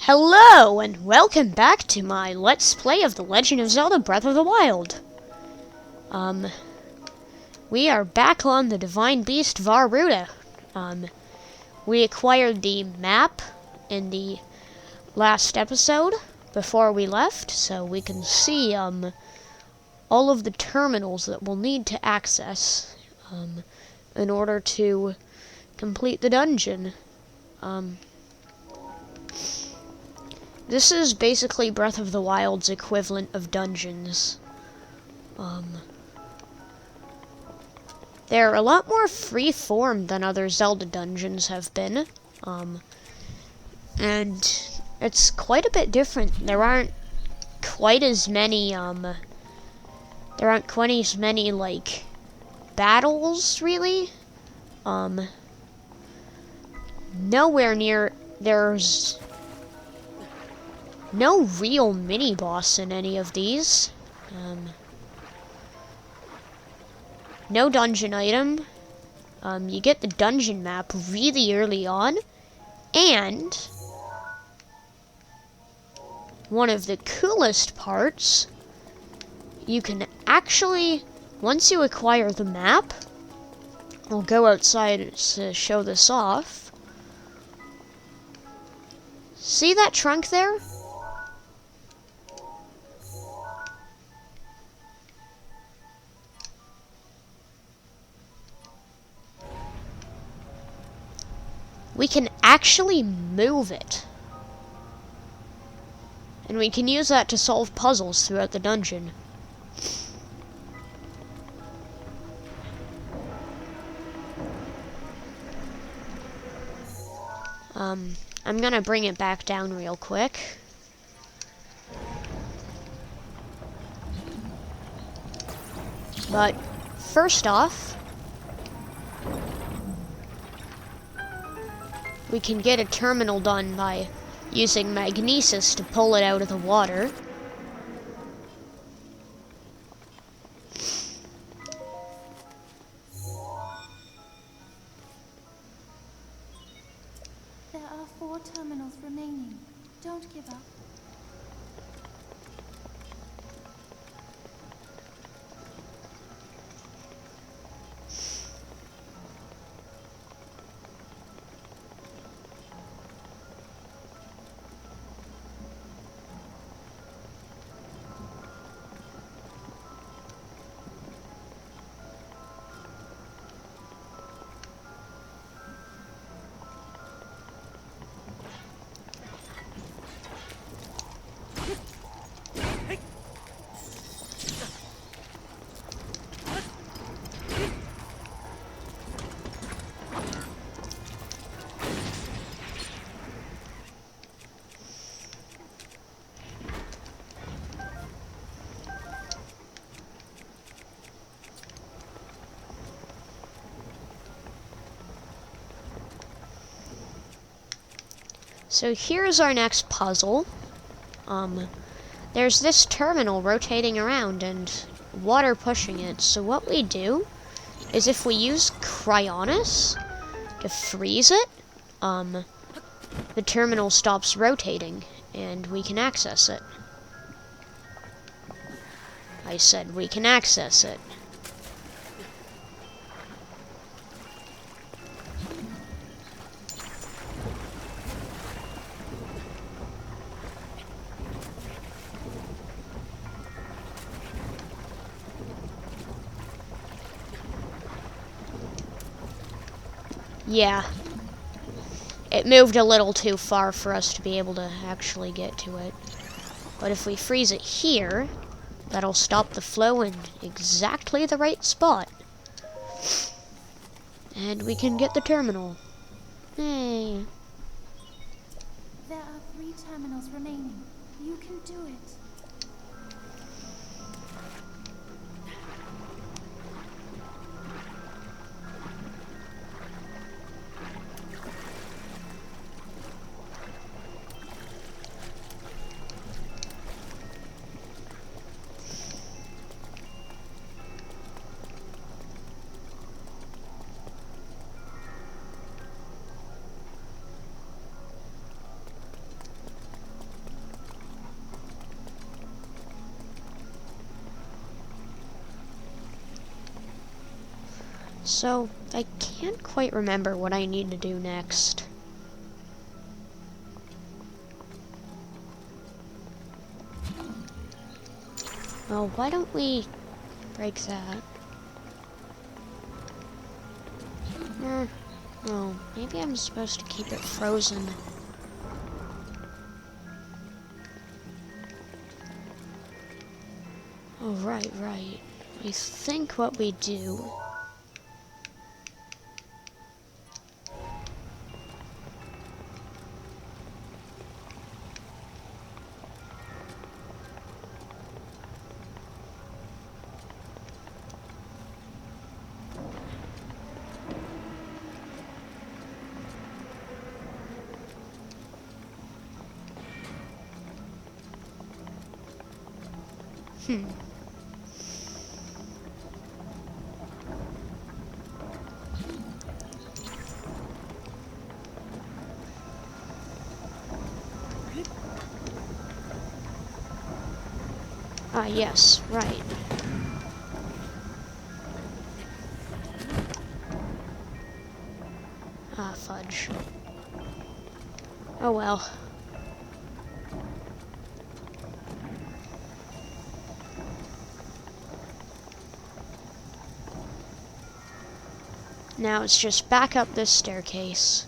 Hello, and welcome back to my Let's Play of The Legend of Zelda Breath of the Wild. We are back on the Divine Beast Vah Ruta. We acquired the map in the last episode before we left, so we can see, all of the terminals that we'll need to access, in order to complete the dungeon. This is basically Breath of the Wild's equivalent of dungeons. They're a lot more free-form than other Zelda dungeons have been. And it's quite a bit different. There aren't quite as many, like, battles, really. Nowhere near, there's no real mini-boss in any of these. No dungeon item. You get the dungeon map really early on. And one of the coolest parts, you can actually, once you acquire the map, I'll go outside to show this off. See that trunk there? We can actually move it. And we can use that to solve puzzles throughout the dungeon. I'm gonna bring it back down real quick. But first off, we can get a terminal done by using magnesis to pull it out of the water. There are 4 terminals remaining. Don't give up. So here's our next puzzle. There's this terminal rotating around and water pushing it. So what we do is if we use Cryonis to freeze it, the terminal stops rotating and we can access it. I said we can access it. Yeah, it moved a little too far for us to be able to actually get to it. But if we freeze it here, that'll stop the flow in exactly the right spot. And we can get the terminal. Hey. There are 3 terminals remaining. You can do it. So, I can't quite remember what I need to do next. Well, why don't we break that? Oh, maybe I'm supposed to keep it frozen. Oh, right. I think what we do... Ah, yes, right. Ah, fudge. Oh well. Now it's just back up this staircase.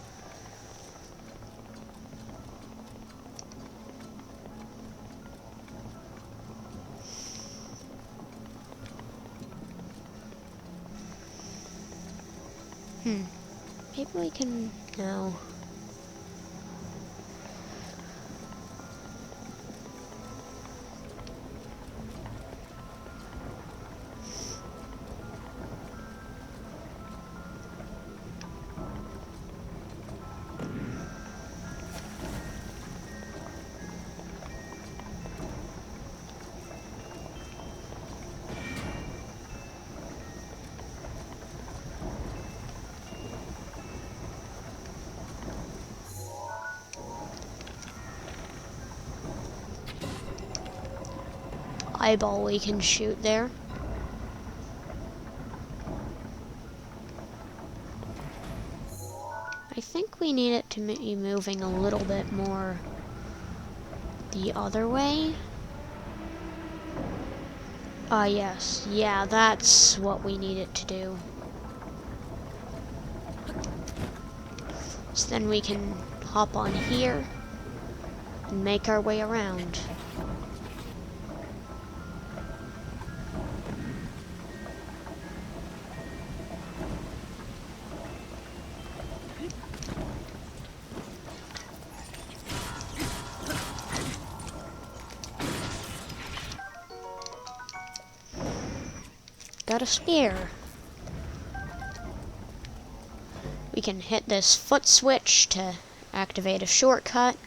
Maybe we can... No. Eyeball we can shoot there. I think we need it to be moving a little bit more the other way. Ah, yes. Yeah, that's what we need it to do. So then we can hop on here and make our way around. Got a spear. We can hit this foot switch to activate a shortcut,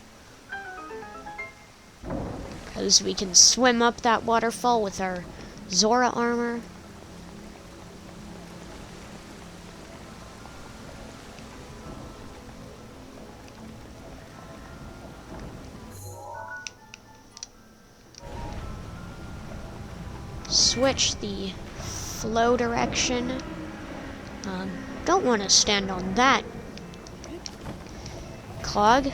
because we can swim up that waterfall with our Zora armor. Switch the flow direction. Don't want to stand on that clog.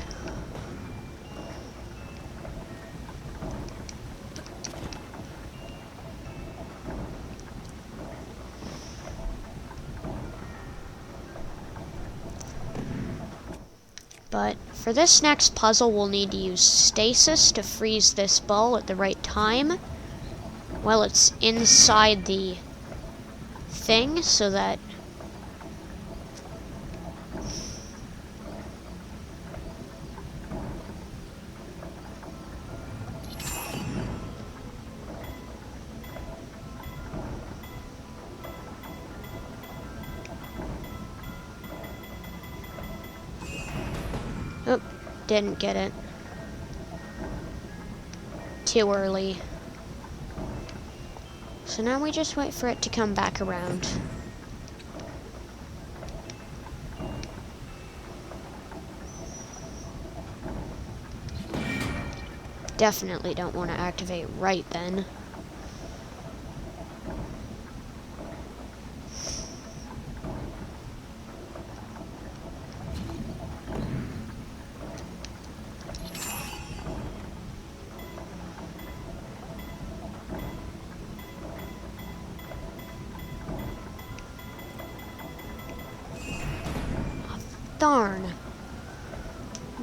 But for this next puzzle, we'll need to use stasis to freeze this ball at the right time while it's inside the thing, so that oh, didn't get it. Too early. So now we just wait for it to come back around. Definitely don't want to activate right then. Darn.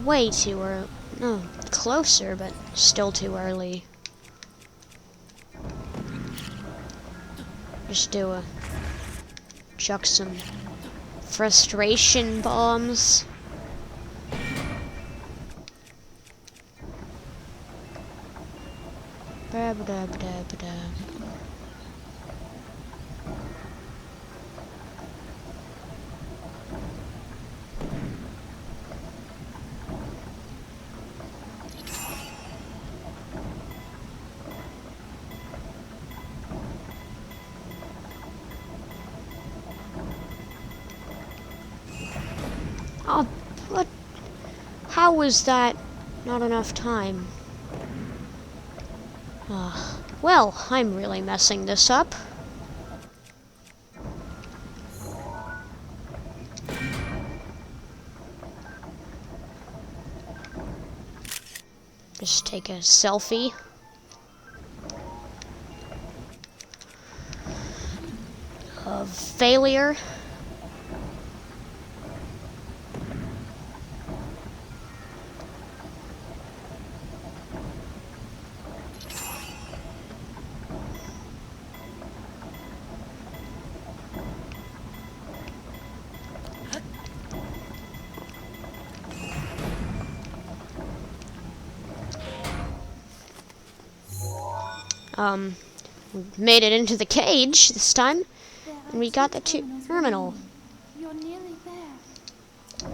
Way too early. No, closer, but still too early. Just chuck some frustration bombs. Ba-ba-da-ba-da-ba-da. Oh, what? How was that not enough time? Well, I'm really messing this up. Just take a selfie. Of failure. We made it into the cage this time, and we got the terminal. You're nearly there.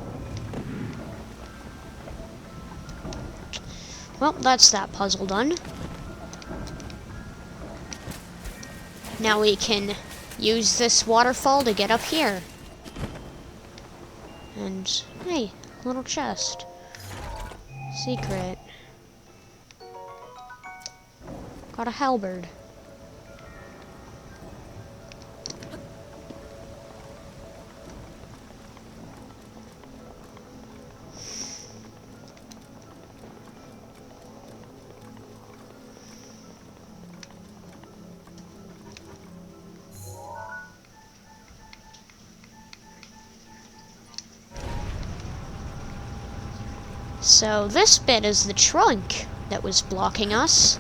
Well, that's that puzzle done. Now we can use this waterfall to get up here. And, hey, little chest. Secret. Got a halberd. So this bit is the trunk that was blocking us.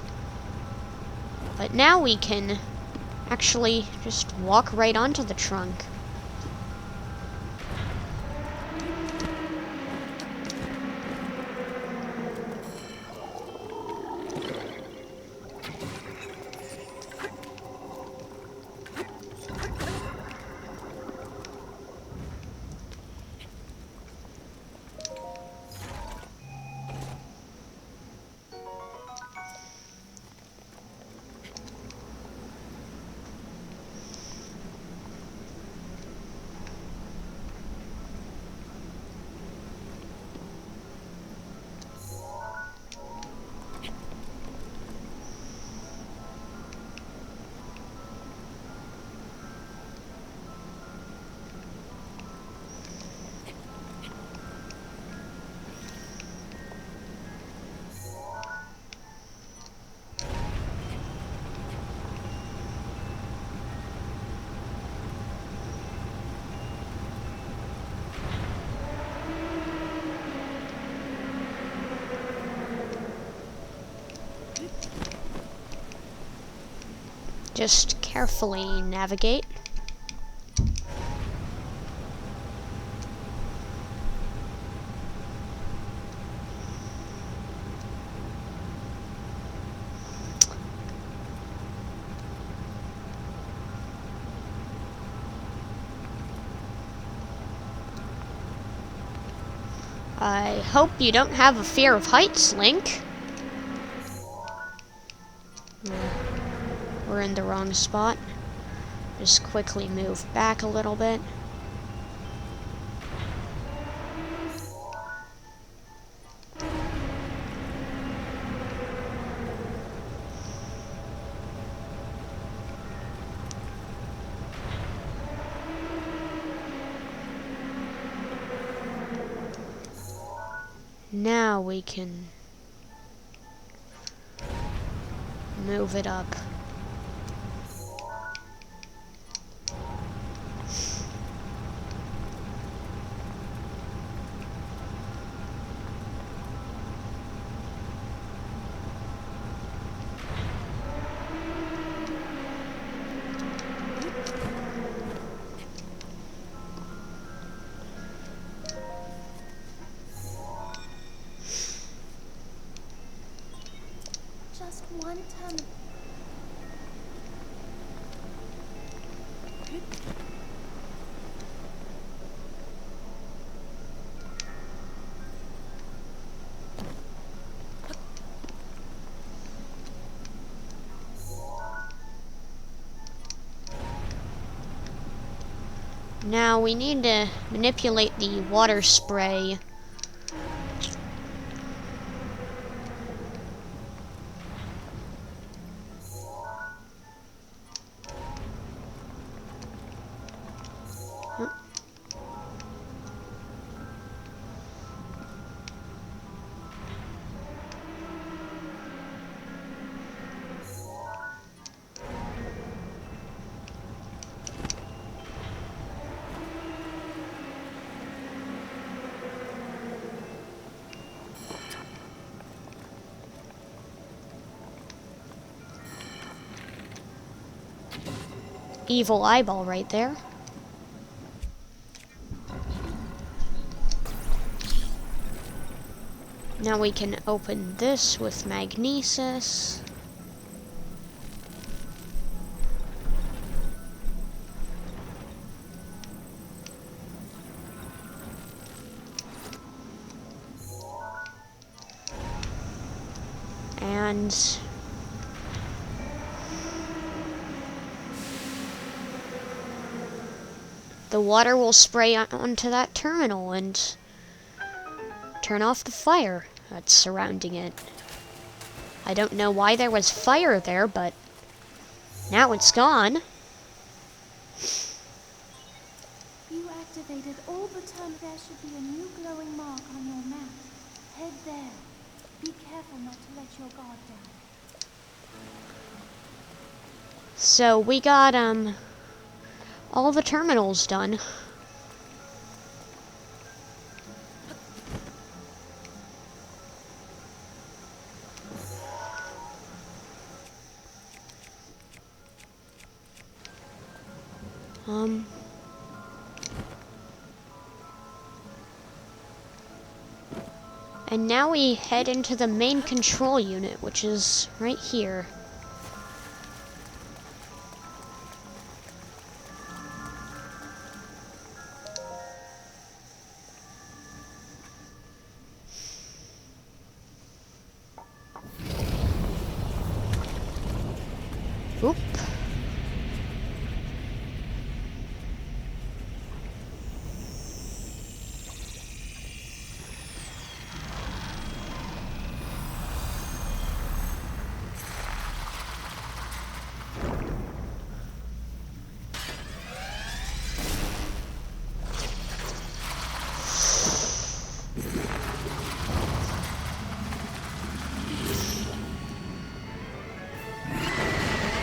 But now we can actually just walk right onto the trunk. Just carefully navigate. I hope you don't have a fear of heights, Link. We're in the wrong spot. Just quickly move back a little bit. Now we can move it up. one terminal. Now we need to manipulate the water spray. Evil eyeball right there. Now we can open this with magnesis. And the water will spray onto that terminal and turn off the fire that's surrounding it. I don't know why there was fire there, but now it's gone. You activated all the terminals. There should be a new glowing mark on your map. Head there. Be careful not to let your guard down. So we got all the terminals done. And now we head into the main control unit, which is right here. Oop.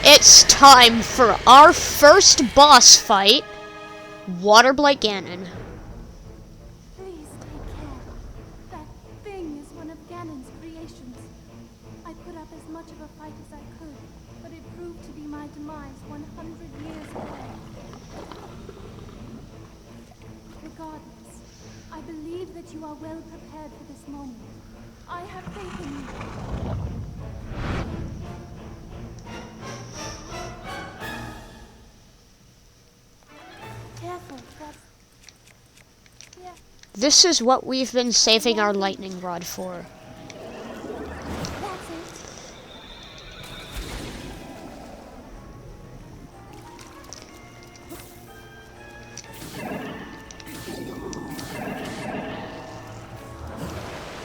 It's time for our first boss fight, Waterblight Ganon. Please take care. That thing is one of Ganon's creations. I put up as much of a fight as I could, but it proved to be my demise 100 years away. Regardless, I believe that you are well prepared for this moment. I have faith in you. This is what we've been saving our lightning rod for.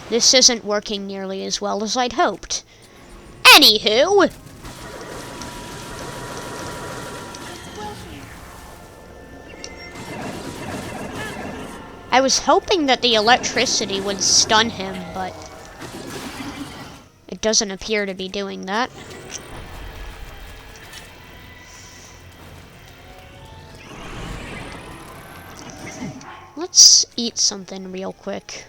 This isn't working nearly as well as I'd hoped. Anywho! I was hoping that the electricity would stun him, but it doesn't appear to be doing that. Let's eat something real quick.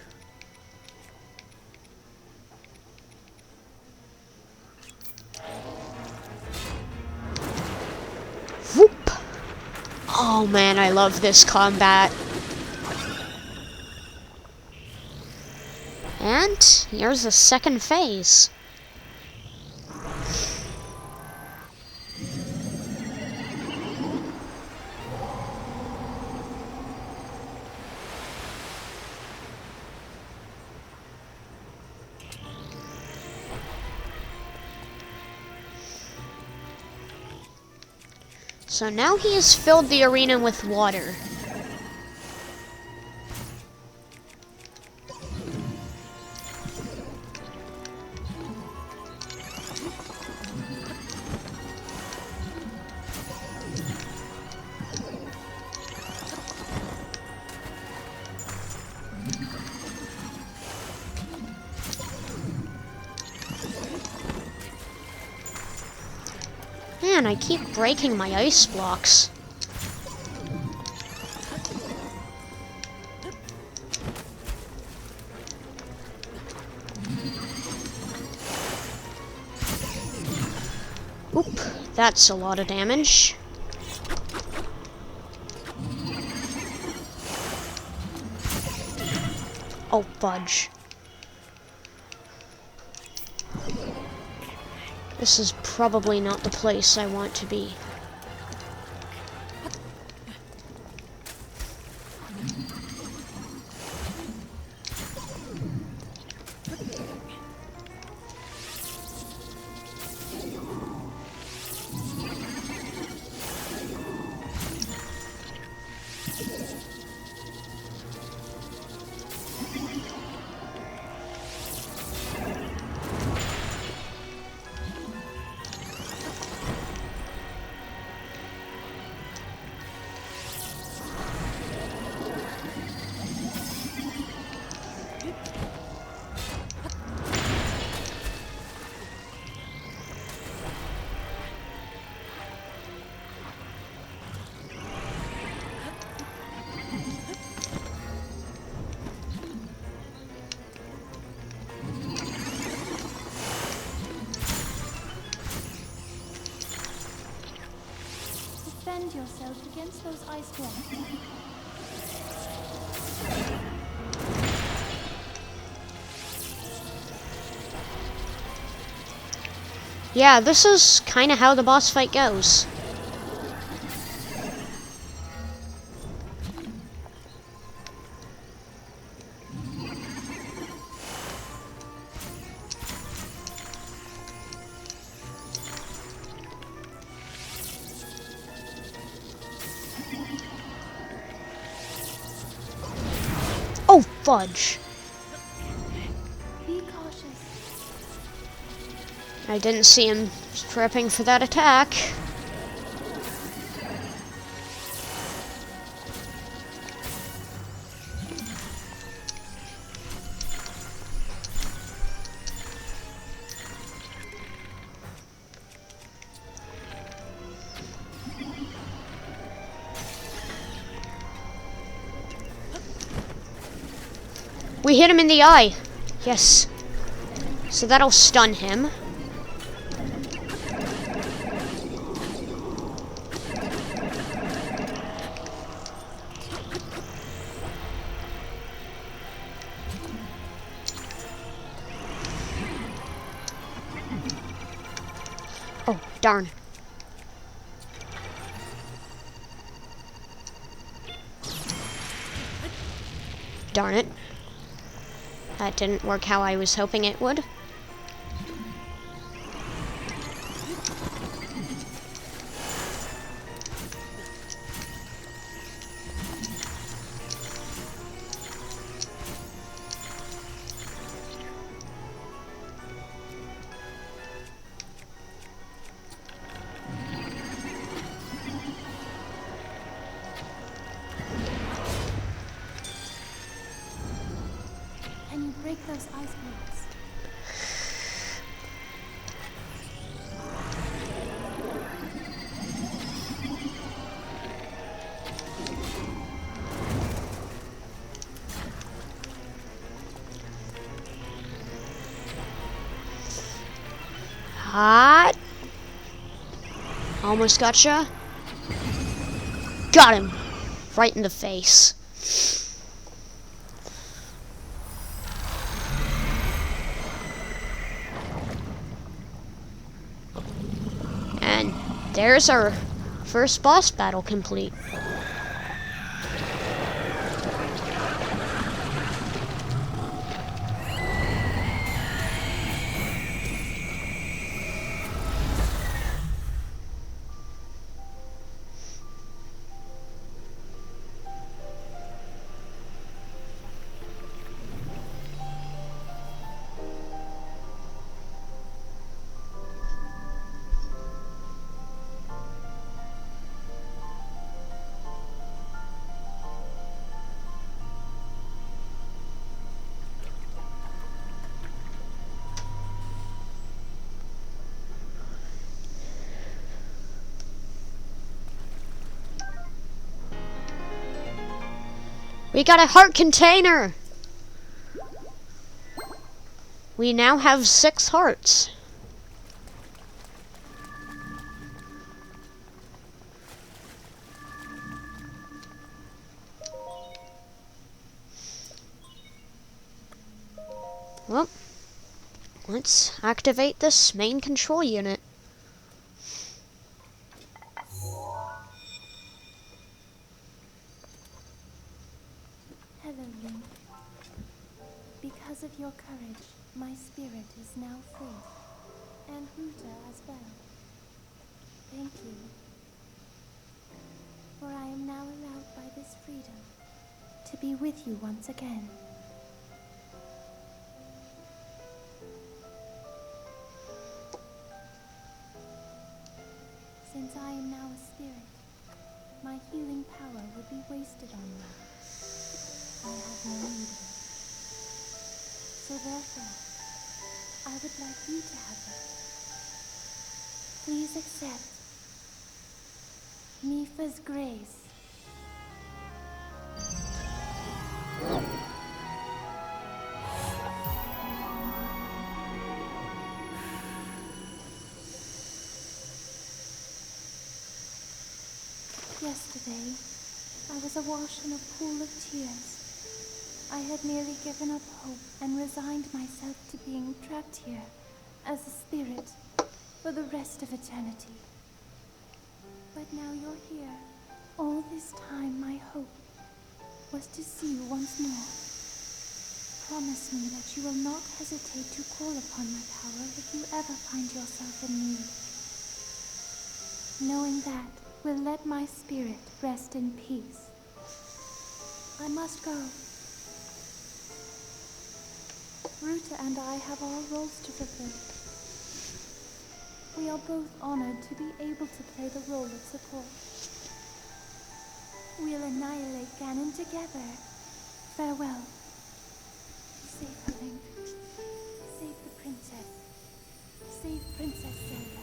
Whoop! Oh man, I love this combat. And here's the second phase. So now he has filled the arena with water. Man, I keep breaking my ice blocks. Oop, that's a lot of damage. Oh, fudge. This is probably not the place I want to be. Defend yourself against those ice blocks. Yeah, this is kind of how the boss fight goes. Oh, fudge. Be cautious. I didn't see him prepping for that attack. We hit him in the eye. Yes. So that'll stun him. Oh, darn. Darn it. That didn't work how I was hoping it would. Can you break those ice blocks? Hot. Almost gotcha. Got him. Right in the face. And there's our first boss battle complete. We got a heart container! We now have 6 hearts. Well, let's activate this main control unit. Hello, Link. Because of your courage, my spirit is now free. And Ruta as well. Thank you. For I am now allowed by this freedom to be with you once again. Since I am now a spirit, my healing power would be wasted on you. I have no need of it. So therefore, I would like you to have it. Please accept Mipha's grace. Yesterday, I was awash in a pool of tears. I had nearly given up hope and resigned myself to being trapped here as a spirit for the rest of eternity. But now you're here. All this time my hope was to see you once more. Promise me that you will not hesitate to call upon my power if you ever find yourself in need. Knowing that will let my spirit rest in peace. I must go. Ruta and I have our roles to fulfill. We are both honored to be able to play the role of support. We'll annihilate Ganon together. Farewell. Save her, Link. Save the princess. Save Princess Zelda.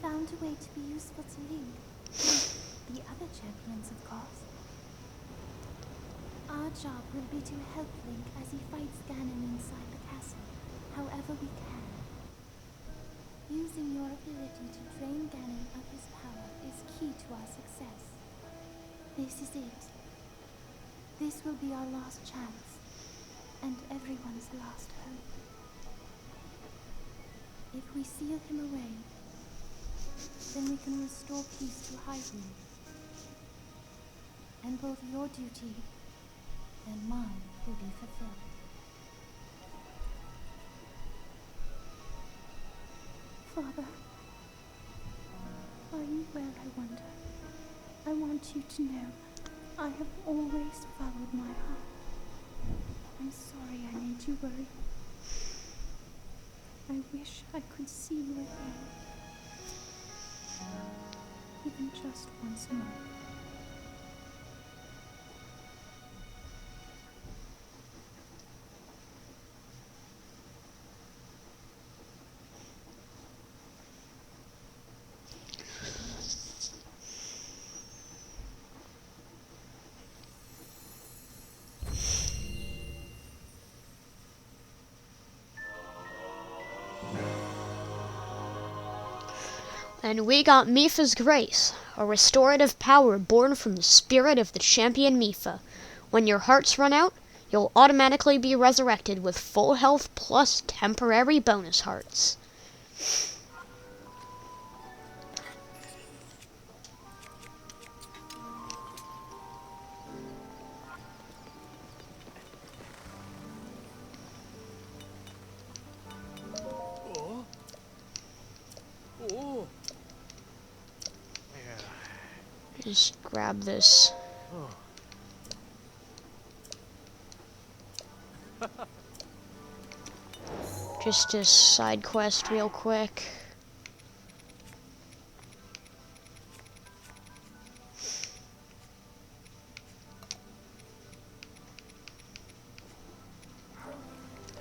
Found a way to be useful to Link. The other champions, of course. Our job will be to help Link as he fights Ganon inside the castle, however we can. Using your ability to drain Ganon of his power is key to our success. This is it. This will be our last chance, and everyone's last hope. If we seal him away, then we can restore peace to Hyrule. And both your duty and mine will be fulfilled. Father, are you well, I wonder? I want you to know I have always followed my heart. I'm sorry I made you worry. I wish I could see you again. Even just once more. And we got Mipha's Grace, a restorative power born from the spirit of the champion Mipha. When your hearts run out, you'll automatically be resurrected with full health plus temporary bonus hearts. Just grab this. Just a side quest real quick.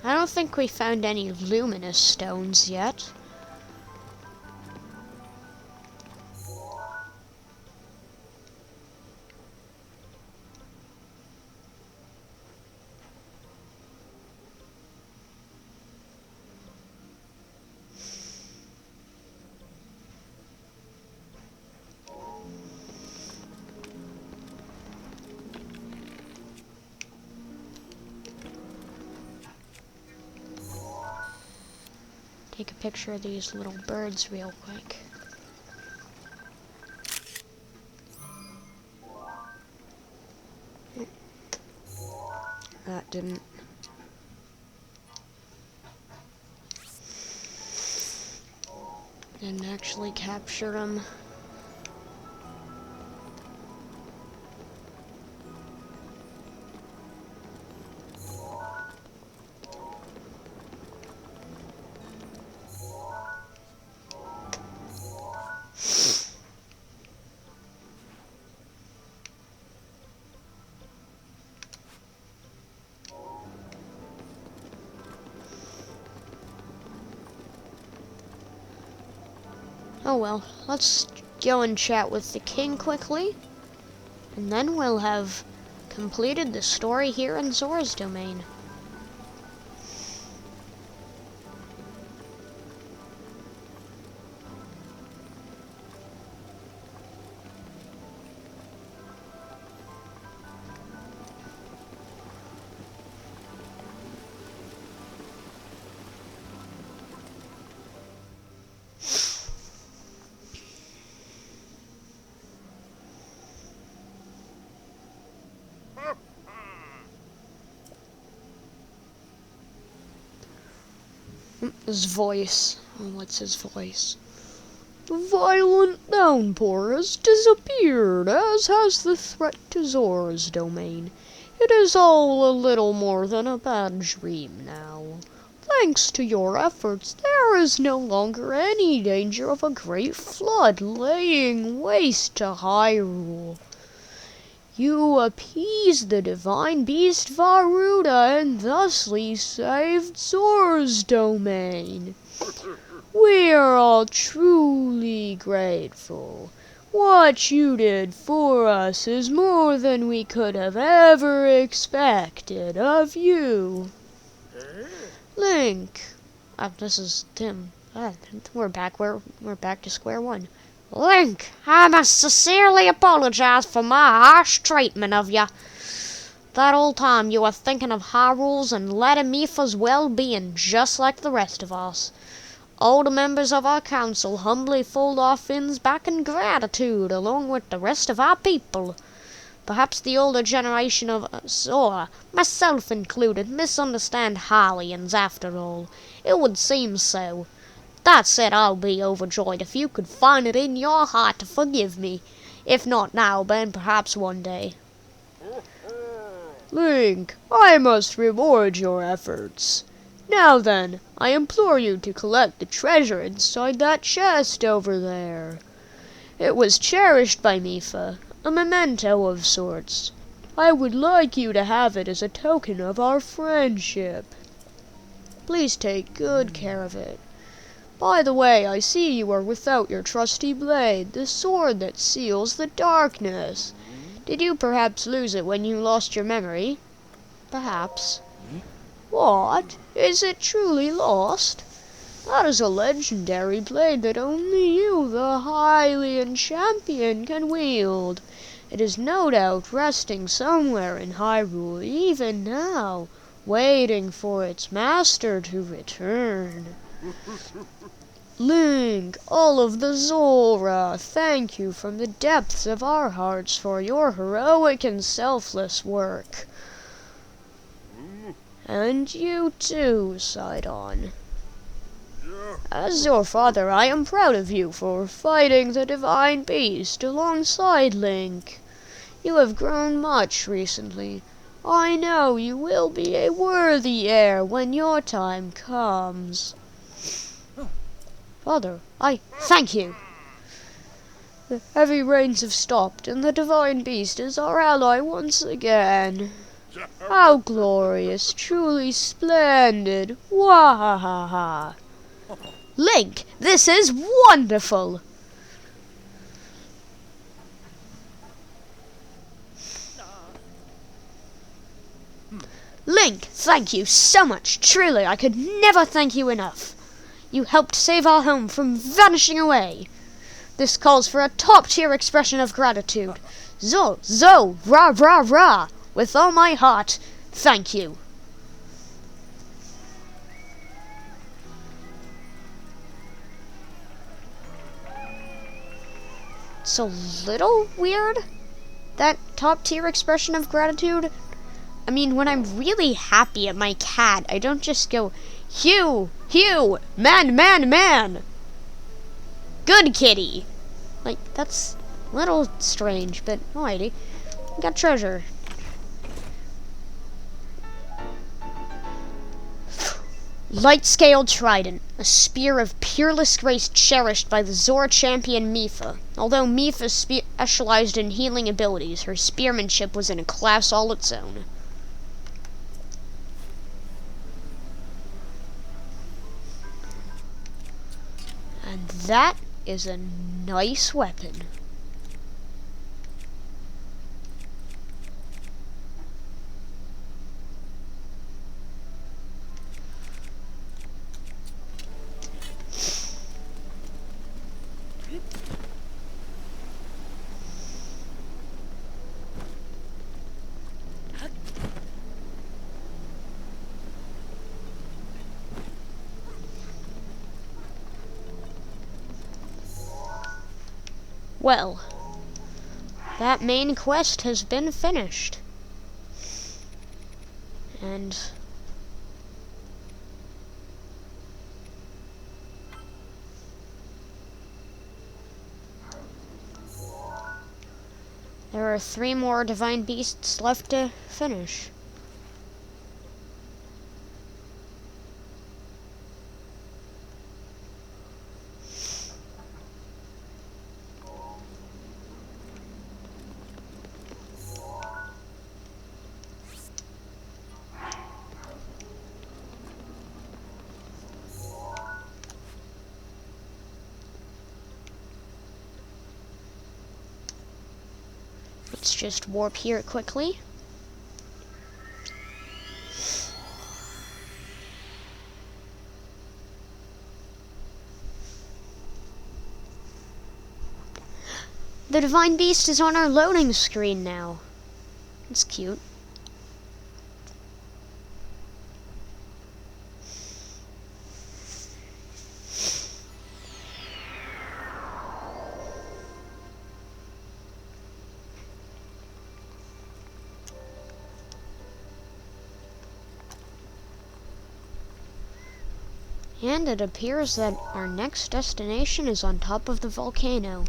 I don't think we found any luminous stones yet. Take a picture of these little birds real quick. That didn't. Didn't actually capture them. Oh well, let's go and chat with the king quickly, and then we'll have completed the story here in Zora's domain. His voice. Oh, what's his voice? The violent downpour has disappeared, as has the threat to Zora's domain. It is all a little more than a bad dream now. Thanks to your efforts, there is no longer any danger of a great flood laying waste to Hyrule. You appeased the Divine Beast Vah Ruta and thusly saved Zora's domain. We are all truly grateful. What you did for us is more than we could have ever expected of you. Link. This is Tim. We're back to square one. Link, I must sincerely apologize for my harsh treatment of you. That whole time you were thinking of Hyrule's and Lady Mipha's well-being just like the rest of us. All the members of our council humbly fold our fins back in gratitude along with the rest of our people. Perhaps the older generation of Zora, myself included, misunderstand Hylians after all. It would seem so. That said, I'll be overjoyed if you could find it in your heart to forgive me. If not now, then perhaps one day. Link, I must reward your efforts. Now then, I implore you to collect the treasure inside that chest over there. It was cherished by Mipha, a memento of sorts. I would like you to have it as a token of our friendship. Please take good care of it. By the way, I see you are without your trusty blade, the sword that seals the darkness. Did you perhaps lose it when you lost your memory? Perhaps. What? Is it truly lost? That is a legendary blade that only you, the Hylian champion, can wield. It is no doubt resting somewhere in Hyrule even now, waiting for its master to return. Link, all of the Zora, thank you from the depths of our hearts for your heroic and selfless work. And you too, Sidon. As your father, I am proud of you for fighting the Divine Beast alongside Link. You have grown much recently. I know you will be a worthy heir when your time comes. Father, I thank you. The heavy rains have stopped, and the Divine Beast is our ally once again. How glorious, truly splendid. Wahaha. Link, this is wonderful. Link, thank you so much. Truly, I could never thank you enough. You helped save our home from vanishing away. This calls for a top-tier expression of gratitude. Zo, rah. With all my heart, thank you. It's a little weird, that top-tier expression of gratitude. I mean, when I'm really happy at my cat, I don't just go, Hugh, man. Good kitty. Like, that's a little strange, but alrighty. We got treasure. Lightscale Trident, a spear of peerless grace cherished by the Zora champion Mipha. Although Mipha specialized in healing abilities, her spearmanship was in a class all its own. And that is a nice weapon. Well, that main quest has been finished. And there are 3 more Divine Beasts left to finish. Let's just warp here quickly. The Divine Beast is on our loading screen now. It's cute. And it appears that our next destination is on top of the volcano.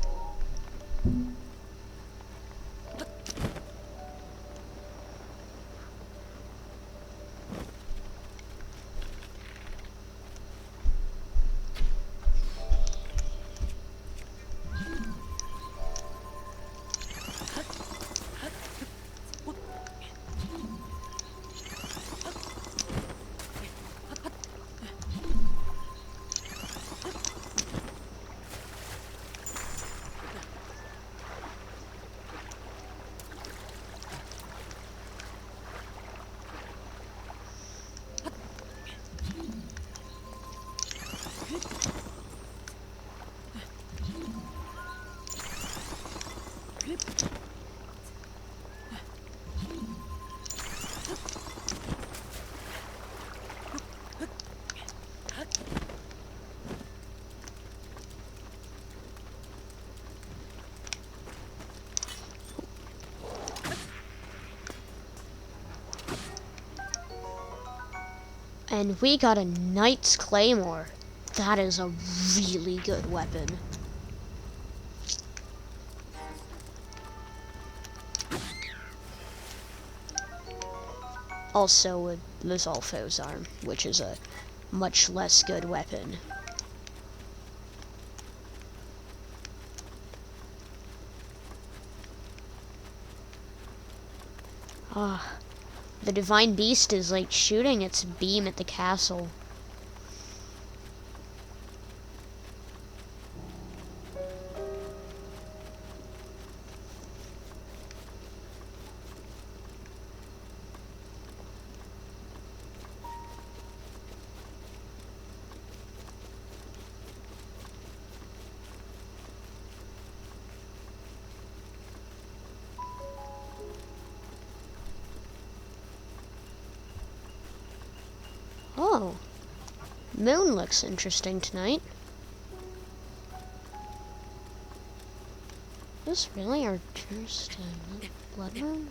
And we got a Knight's Claymore. That is a really good weapon. Also a Lizalfo's arm, which is a much less good weapon. Ah, the Divine Beast is like shooting its beam at the castle. Oh, moon looks interesting tonight. Is this really our first blood moon?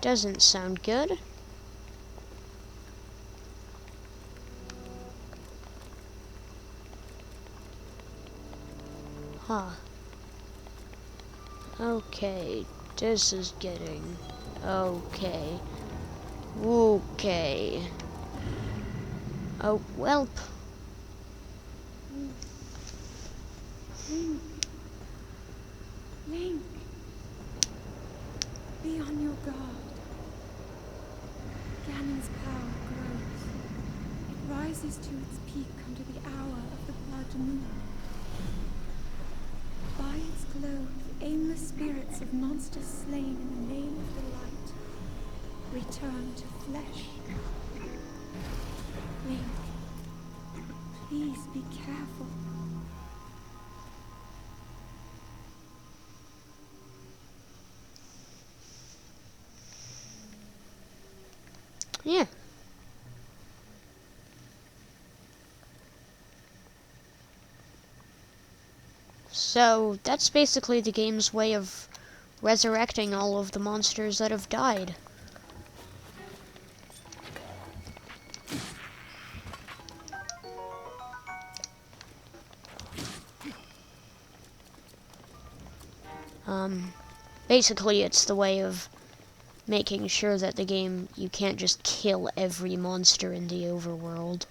Doesn't sound good. Huh. Okay, this is getting... okay. Okay. Oh, welp. Link, be on your guard. Ganon's power grows. It rises to its peak under the hour of the blood moon. By its glow, the aimless spirits of monsters slain in the name of the light return to flesh. Link, please be careful. Yeah. So, that's basically the game's way of resurrecting all of the monsters that have died. Basically it's the way of making sure that the game, you can't just kill every monster in the overworld.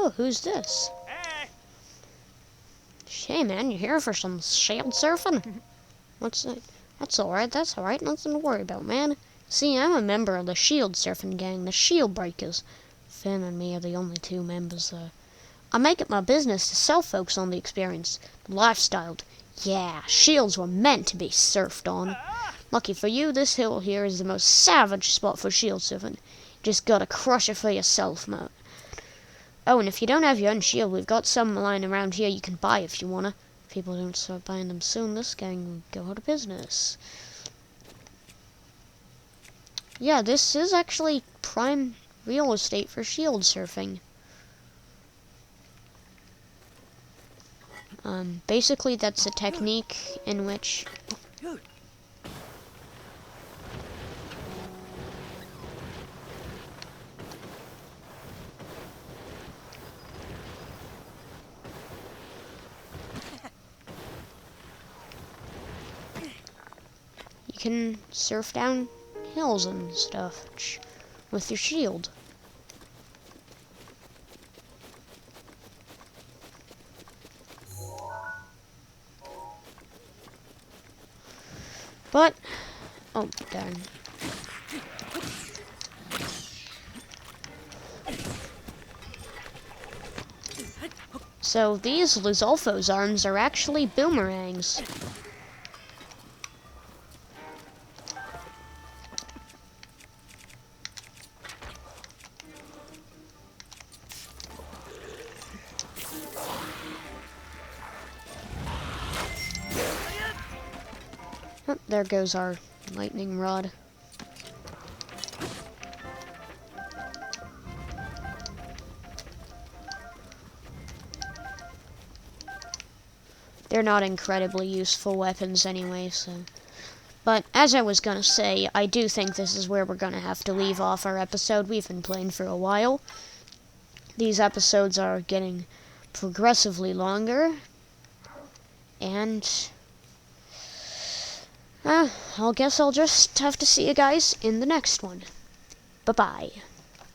Oh, who's this? Hey man, you here for some shield surfing? What's that? That's alright, nothing to worry about, man. See, I'm a member of the shield surfing gang, the Shield Breakers. Finn and me are the only two members there. I make it my business to sell folks on the experience, the lifestyle. Yeah, shields were meant to be surfed on. Lucky for you, this hill here is the most savage spot for shield surfing. Just gotta crush it for yourself, mate. Oh, and if you don't have your own shield, we've got some lying around here you can buy if you wanna. If people don't start buying them soon, this gang will go out of business. Yeah, this is actually prime real estate for shield surfing. Basically that's a technique in which you can surf down hills and stuff with your shield. But, oh darn. So these Lizolfo's arms are actually boomerangs. Oh, there goes our lightning rod. They're not incredibly useful weapons anyway, so. But as I was gonna say, I do think this is where we're gonna have to leave off our episode. We've been playing for a while. These episodes are getting progressively longer. And I guess I'll just have to see you guys in the next one. Bye-bye.